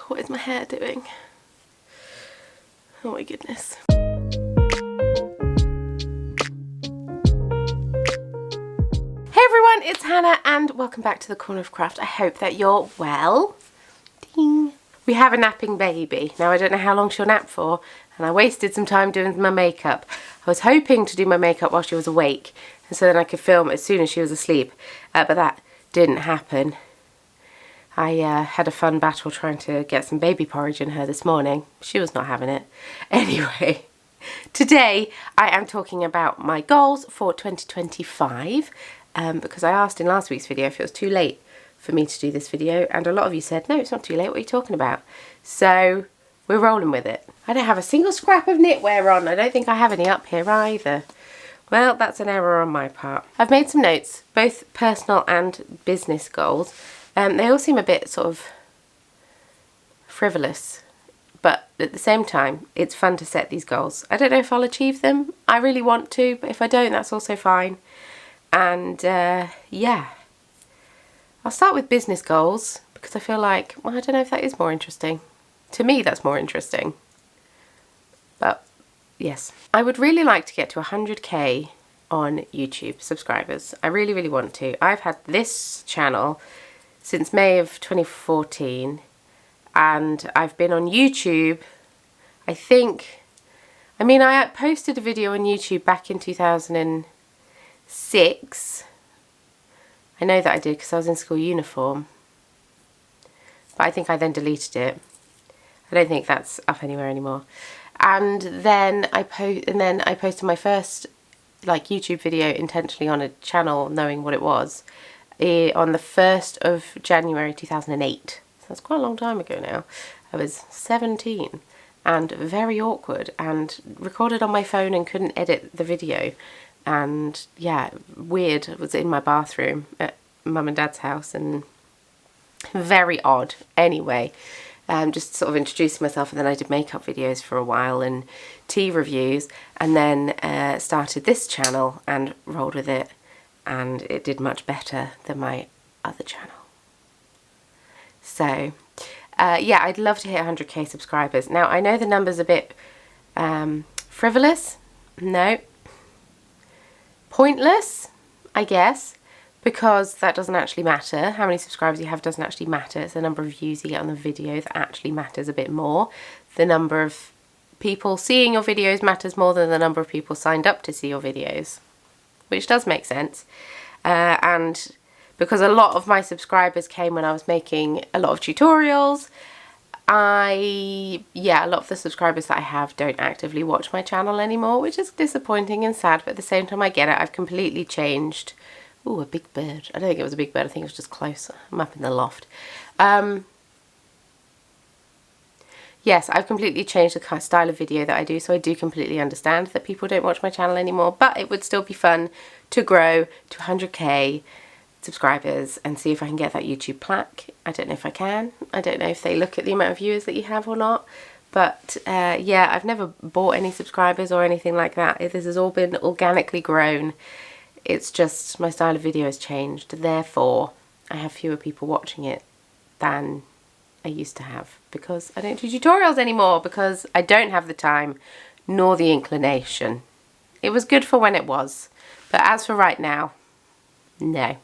What is my hair doing? Oh my goodness. Hey everyone, it's Hannah and welcome back to the Corner of Craft. I hope that you're well. Ding. We have a napping baby. Now I don't know how long she'll nap for, and I wasted some time doing my makeup. I was hoping to do my makeup while she was awake, and so then I could film as soon as she was asleep, but that didn't happen. I had a fun battle trying to get some baby porridge in her this morning. She was not having it. Anyway, today I am talking about my goals for 2025, because I asked in last week's video if it was too late for me to do this video, and a lot of you said, no, it's not too late, what are you talking about? So we're rolling with it. I don't have a single scrap of knitwear on. I don't think I have any up here either. Well, that's an error on my part. I've made some notes, both personal and business goals. They all seem a bit sort of frivolous, but at the same time, it's fun to set these goals. I don't know if I'll achieve them. I really want to, but if I don't, that's also fine. And yeah, I'll start with business goals because I feel like, well, I don't know if that is more interesting. To me, that's more interesting. But yes, I would really like to get to 100k on YouTube subscribers. I really, really want to. I've had this channel since May of 2014, and I've been on YouTube, I posted a video on YouTube back in 2006. I know that I did because I was in school uniform, but I think I then deleted it. I don't think that's up anywhere anymore. And then I posted my first YouTube video intentionally on a channel knowing what it was on the 1st of January 2008. So that's quite a long time ago now. I was 17 and very awkward and recorded on my phone and couldn't edit the video. And yeah, weird. I was in my bathroom at mum and dad's house and very odd. Anyway, just sort of introducing myself, and then I did makeup videos for a while and tea reviews, and then started this channel and rolled with it. And it did much better than my other channel. So, yeah, I'd love to hit 100k subscribers. Now, I know the number's a bit frivolous. No. Pointless, I guess, because that doesn't actually matter. How many subscribers you have doesn't actually matter. It's the number of views you get on the video that actually matters a bit more. The number of people seeing your videos matters more than the number of people signed up to see your videos, which does make sense. And because a lot of my subscribers came when I was making a lot of tutorials, a lot of the subscribers that I have don't actively watch my channel anymore, which is disappointing and sad, but at the same time I get it. I've completely changed. Ooh, a big bird. I don't think it was a big bird, I think it was just closer. I'm up in the loft. Yes, I've completely changed the kind of style of video that I do, so I do completely understand that people don't watch my channel anymore, but it would still be fun to grow to 100k subscribers and see if I can get that YouTube plaque. I don't know if I can. I don't know if they look at the amount of viewers that you have or not, but yeah, I've never bought any subscribers or anything like that. This has all been organically grown. It's just my style of video has changed, therefore I have fewer people watching it than I used to have, because I don't do tutorials anymore, because I don't have the time nor the inclination. It was good for when it was, but as for right now, no.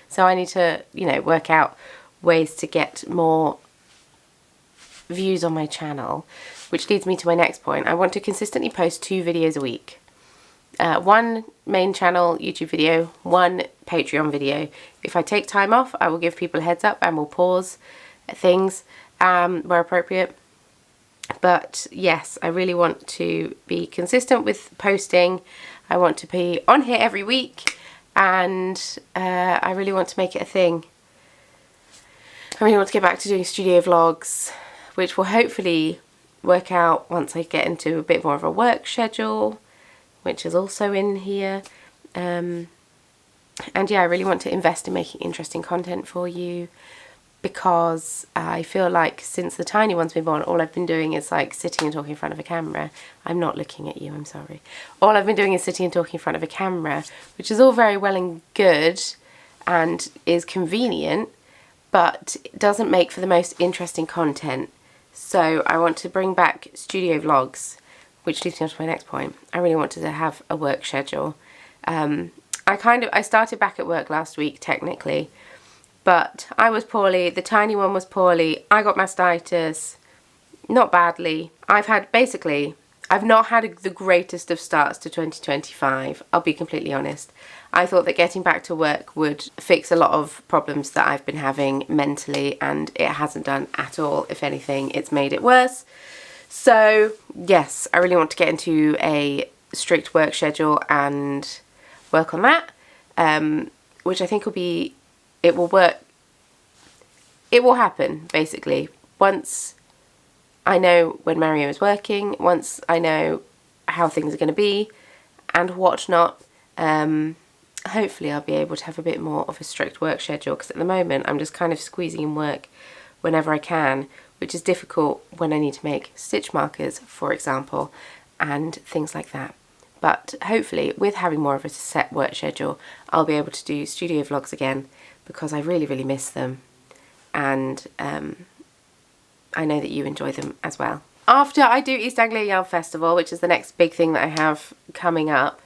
So I need to, work out ways to get more views on my channel, which leads me to my next point. I want to consistently post 2 videos a week. One main channel YouTube video, one Patreon video. If I take time off, I will give people a heads up and will pause things where appropriate. But yes, I really want to be consistent with posting. I want to be on here every week, and I really want to make it a thing. I really want to get back to doing studio vlogs, which will hopefully work out once I get into a bit more of a work schedule, which is also in here. And yeah, I really want to invest in making interesting content for you, because I feel like since the tiny one's been born, all I've been doing is sitting and talking in front of a camera. I'm not looking at you, I'm sorry. All I've been doing is sitting and talking in front of a camera, which is all very well and good and is convenient, but it doesn't make for the most interesting content. So I want to bring back studio vlogs, which leads me on to my next point. I really wanted to have a work schedule. I started back at work last week technically, but I was poorly, the tiny one was poorly, I got mastitis, not badly. I've not had the greatest of starts to 2025, I'll be completely honest. I thought that getting back to work would fix a lot of problems that I've been having mentally, and it hasn't done at all. If anything, it's made it worse. So yes, I really want to get into a strict work schedule and work on that, which I think it will work. It will happen, basically. Once I know when Mario is working, once I know how things are going to be and whatnot, hopefully I'll be able to have a bit more of a strict work schedule, because at the moment I'm just kind of squeezing in work whenever I can, which is difficult when I need to make stitch markers, for example, and things like that. But hopefully, with having more of a set work schedule, I'll be able to do studio vlogs again, because I really, really miss them. And I know that you enjoy them as well. After I do East Anglia Yarn Festival, which is the next big thing that I have coming up,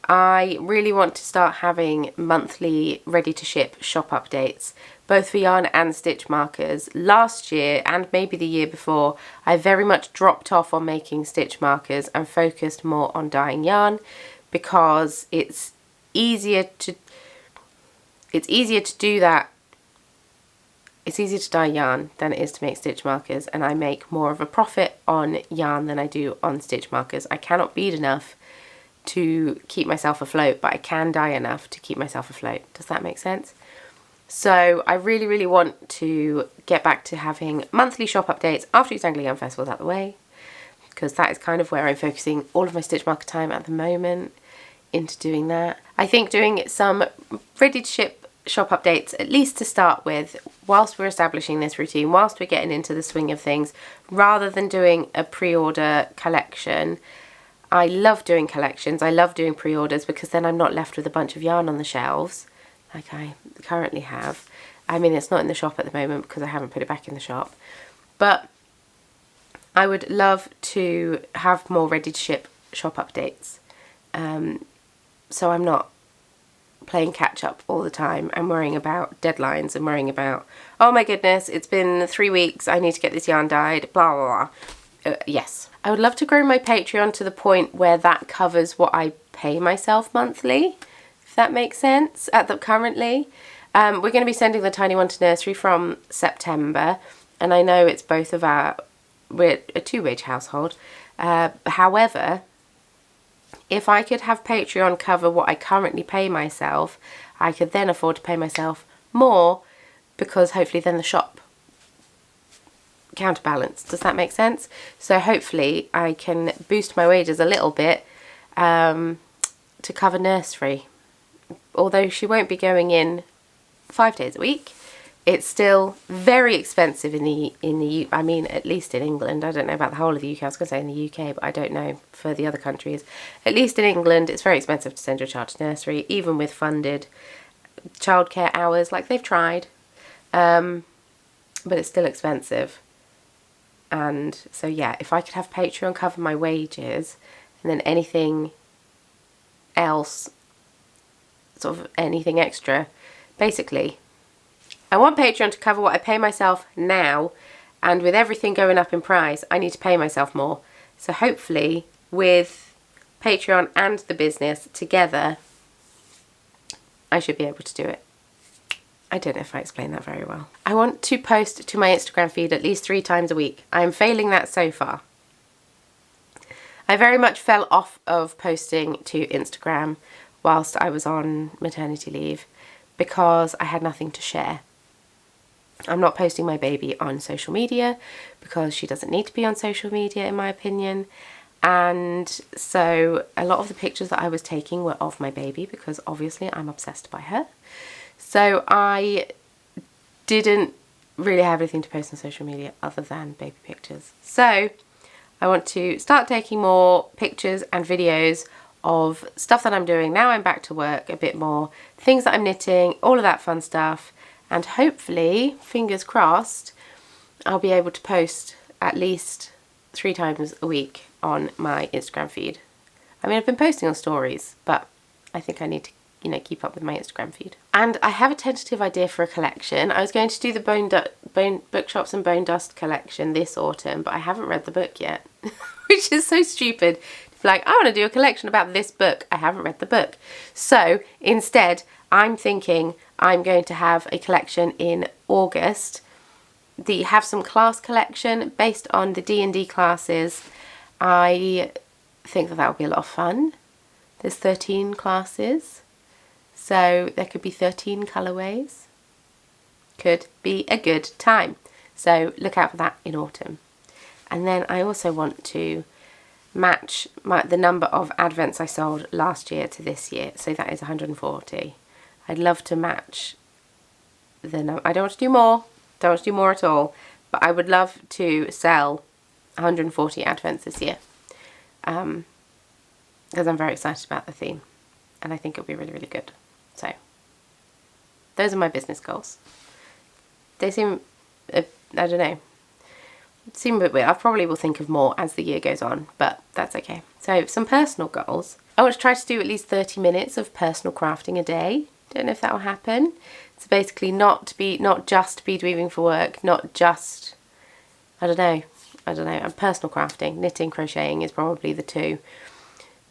I really want to start having monthly ready-to-ship shop updates, both for yarn and stitch markers. Last year, and maybe the year before, I very much dropped off on making stitch markers and focused more on dyeing yarn, because it's easier to do that. It's easier to dye yarn than it is to make stitch markers, and I make more of a profit on yarn than I do on stitch markers. I cannot bead enough to keep myself afloat, but I can dye enough to keep myself afloat. Does that make sense? So I really, really want to get back to having monthly shop updates after East Anglia Yarn Festival is out the way, because that is kind of where I'm focusing all of my stitch marker time at the moment, into doing that. I think doing some ready-to-ship shop updates, at least to start with, whilst we're establishing this routine, whilst we're getting into the swing of things, rather than doing a pre-order collection. I love doing collections, I love doing pre-orders, because then I'm not left with a bunch of yarn on the shelves like I currently have. I mean, it's not in the shop at the moment because I haven't put it back in the shop, but I would love to have more ready-to-ship shop updates, so I'm not playing catch up all the time and worrying about deadlines and worrying about, oh my goodness, it's been 3 weeks, I need to get this yarn dyed, blah blah blah. Yes, I would love to grow my Patreon to the point where that covers what I pay myself monthly, if that makes sense. Currently, we're going to be sending the tiny one to nursery from September, and I know it's we're a 2-wage household. However, if I could have Patreon cover what I currently pay myself, I could then afford to pay myself more, because hopefully then the shop counterbalance. Does that make sense? So hopefully I can boost my wages a little bit to cover nursery. Although she won't be going in 5 days a week, it's still very expensive I mean, at least in England. I don't know about the whole of the UK. I was going to say in the UK, but I don't know for the other countries. At least in England, it's very expensive to send your child to nursery, even with funded childcare hours. Like, they've tried, but it's still expensive. And so yeah, if I could have Patreon cover my wages, and then anything else, sort of anything extra, basically, I want Patreon to cover what I pay myself now, and with everything going up in price, I need to pay myself more. So hopefully, with Patreon and the business together, I should be able to do it. I don't know if I explained that very well. I want to post to my Instagram feed at least 3 times a week. I am failing that so far. I very much fell off of posting to Instagram whilst I was on maternity leave, because I had nothing to share. I'm not posting my baby on social media because she doesn't need to be on social media, in my opinion. And so a lot of the pictures that I was taking were of my baby, because obviously I'm obsessed by her. So I didn't really have anything to post on social media other than baby pictures. So I want to start taking more pictures and videos of stuff that I'm doing now I'm back to work a bit more, things that I'm knitting, all of that fun stuff. And hopefully, fingers crossed, I'll be able to post at least 3 times a week on my Instagram feed. I mean, I've been posting on stories, but I think I need to, keep up with my Instagram feed. And I have a tentative idea for a collection. I was going to do the Bone Bookshops and Bone Dust collection this autumn, but I haven't read the book yet, which is so stupid. Like, I want to do a collection about this book. I haven't read the book. So instead, I'm thinking I'm going to have a collection in August. The Have Some Class collection based on the D&D classes. I think that will be a lot of fun. There's 13 classes, so there could be 13 colourways. Could be a good time. So look out for that in autumn. And then I also want to match the number of advents I sold last year to this year. So that is 140. I'd love to match the number. I don't want to do more. Don't want to do more at all. But I would love to sell 140 advents this year. Because I'm very excited about the theme. And I think it'll be really, really good. So, those are my business goals. They seem, I don't know, seem a bit weird. I probably will think of more as the year goes on, but that's okay. So, some personal goals. I want to try to do at least 30 minutes of personal crafting a day. Don't know if that will happen. So basically not just bead weaving for work, not just, I don't know, and personal crafting. Knitting, crocheting is probably the two.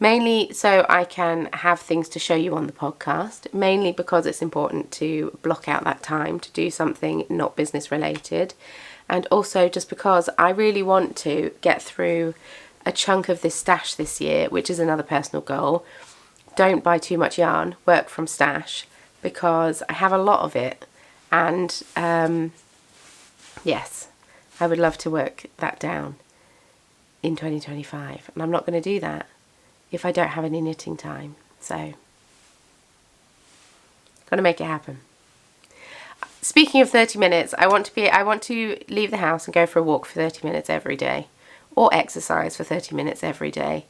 Mainly so I can have things to show you on the podcast, mainly because it's important to block out that time to do something not business related, and also just because I really want to get through a chunk of this stash this year, which is another personal goal. Don't buy too much yarn, work from stash, because I have a lot of it, and yes, I would love to work that down in 2025, and I'm not going to do that if I don't have any knitting time, so gotta make it happen. Speaking of 30 minutes, I want to leave the house and go for a walk for 30 minutes every day, or exercise for 30 minutes every day.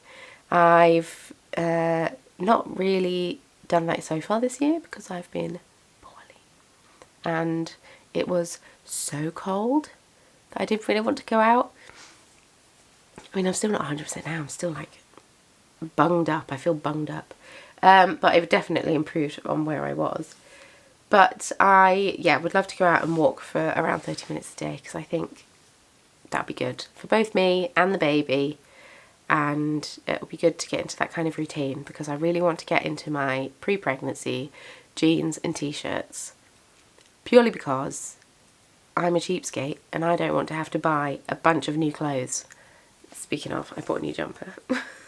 I've not really done that so far this year because I've been poorly, and it was so cold that I didn't really want to go out. I mean, I'm still not 100% now. I'm still like bunged up. I feel bunged up. But it definitely improved on where I was. But I would love to go out and walk for around 30 minutes a day, because I think that'd be good for both me and the baby, and it would be good to get into that kind of routine, because I really want to get into my pre-pregnancy jeans and t-shirts, purely because I'm a cheapskate and I don't want to have to buy a bunch of new clothes. Speaking of, I bought a new jumper.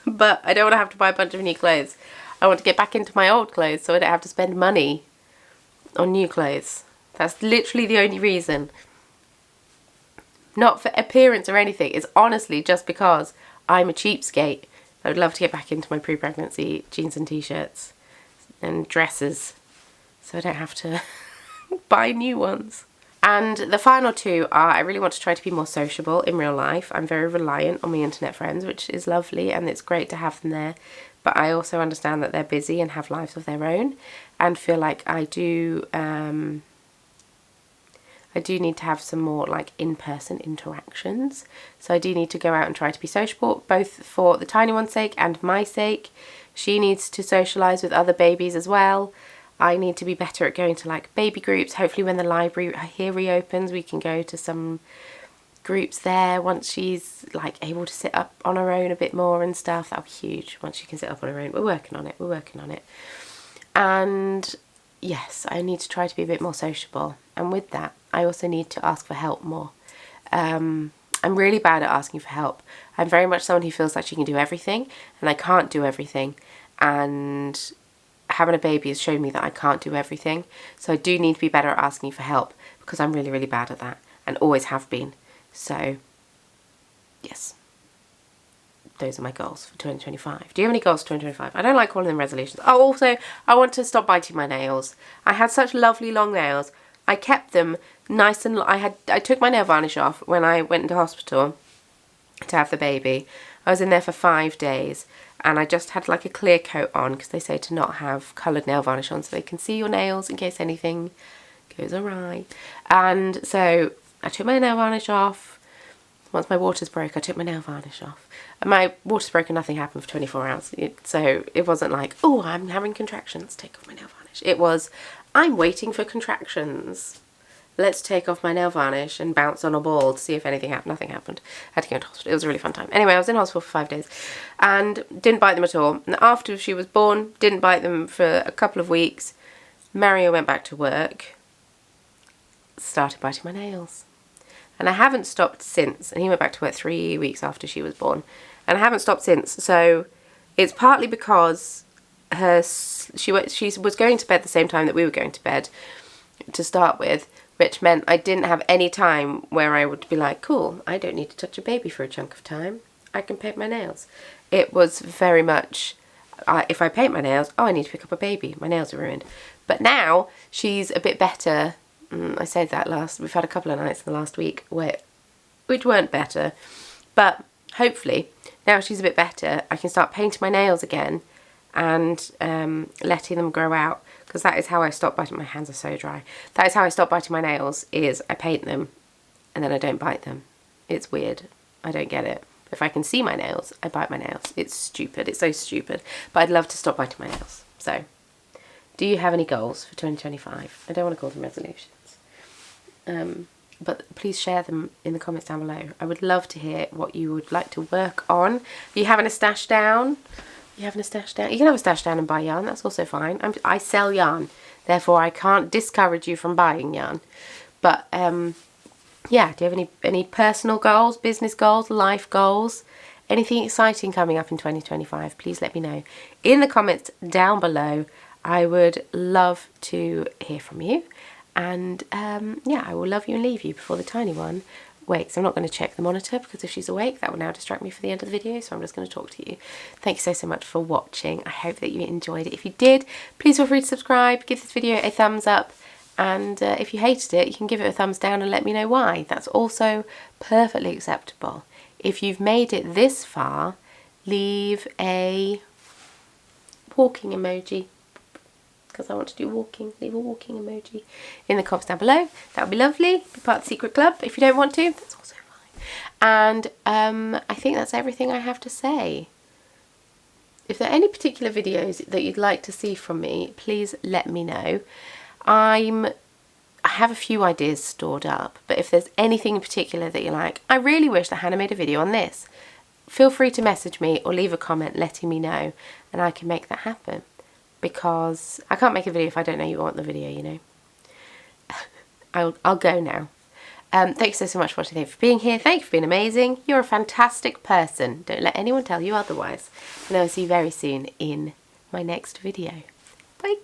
But I don't want to have to buy a bunch of new clothes. I want to get back into my old clothes so I don't have to spend money on new clothes. That's literally the only reason. Not for appearance or anything. It's honestly just because I'm a cheapskate. I would love to get back into my pre-pregnancy jeans and t-shirts and dresses so I don't have to buy new ones. And the final two are, I really want to try to be more sociable in real life. I'm very reliant on my internet friends, which is lovely, and it's great to have them there. But I also understand that they're busy and have lives of their own, and feel like I do need to have some more like in-person interactions. So I do need to go out and try to be sociable, both for the tiny one's sake and my sake. She needs to socialise with other babies as well. I need to be better at going to like baby groups. Hopefully when the library here reopens, we can go to some groups there once she's like able to sit up on her own a bit more and stuff. That'll be huge once she can sit up on her own. We're working on it. And yes, I need to try to be a bit more sociable. And with that, I also need to ask for help more. I'm really bad at asking for help. I'm very much someone who feels like she can do everything, and I can't do everything. And having a baby has shown me that I can't do everything. So I do need to be better at asking for help, because I'm really, really bad at that, and always have been. So, yes. Those are my goals for 2025. Do you have any goals for 2025? I don't like calling them resolutions. Oh, also, I want to stop biting my nails. I had such lovely long nails. I kept them nice and... I took my nail varnish off when I went into hospital to have the baby. I was in there for 5 days, and I just had like a clear coat on, because they say to not have coloured nail varnish on so they can see your nails in case anything goes awry. And so I took my nail varnish off. Once my waters broke, I took my nail varnish off. And my waters broke and nothing happened for 24 hours. So it wasn't like, oh, I'm having contractions, take off my nail varnish. It was, I'm waiting for contractions. Let's take off my nail varnish and bounce on a ball to see if anything happened. Nothing happened. I had to go to hospital. It was a really fun time. Anyway, I was in hospital for 5 days and didn't bite them at all. And after she was born, didn't bite them for a couple of weeks. Mario went back to work, started biting my nails. And I haven't stopped since. And he went back to work 3 weeks after she was born. And I haven't stopped since. So it's partly because she was going to bed the same time that we were going to bed to start with, which meant I didn't have any time where I would be like, cool, I don't need to touch a baby for a chunk of time. I can paint my nails. It was very much, if I paint my nails, oh, I need to pick up a baby. My nails are ruined. But now she's a bit better. I said that we've had a couple of nights in the last week which weren't better. But hopefully, now she's a bit better, I can start painting my nails again and letting them grow out. Because that is how I stop biting. My hands are so dry. That is how I stop biting my nails, is I paint them and then I don't bite them. It's weird. I don't get it. If I can see my nails, I bite my nails. It's stupid. It's so stupid. But I'd love to stop biting my nails. So, do you have any goals for 2025? I don't want to call them resolutions. But please share them in the comments down below. I would love to hear what you would like to work on. Are you having a stash down? You having a stash down? You can have a stash down and buy yarn. That's also fine. I sell yarn. Therefore, I can't discourage you from buying yarn. But, yeah. Do you have any personal goals, business goals, life goals? Anything exciting coming up in 2025? Please let me know in the comments down below. I would love to hear from you. And, yeah, I will love you and leave you before the tiny one wakes. I'm not going to check the monitor because if she's awake, that will now distract me for the end of the video. So I'm just going to talk to you. Thank you so much for watching. I hope that you enjoyed it. If you did, please feel free to subscribe, give this video a thumbs up. And if you hated it, you can give it a thumbs down and let me know why. That's also perfectly acceptable. If you've made it this far, leave a walking emoji. Because I want to do walking. Leave a walking emoji in the comments down below. That would be lovely. Be part of the secret club. If you don't want to, that's also fine. And I think that's everything I have to say. If there are any particular videos that you'd like to see from me, please let me know. I have a few ideas stored up, but if there's anything in particular that you're like, I really wish that Hannah made a video on this, feel free to message me or leave a comment letting me know, and I can make that happen. Because I can't make a video if I don't know you want the video, you know. I'll go now. Thanks so much for watching. Thank you for being here. Thank you for being amazing. You're a fantastic person. Don't let anyone tell you otherwise. And I'll see you very soon in my next video. Bye.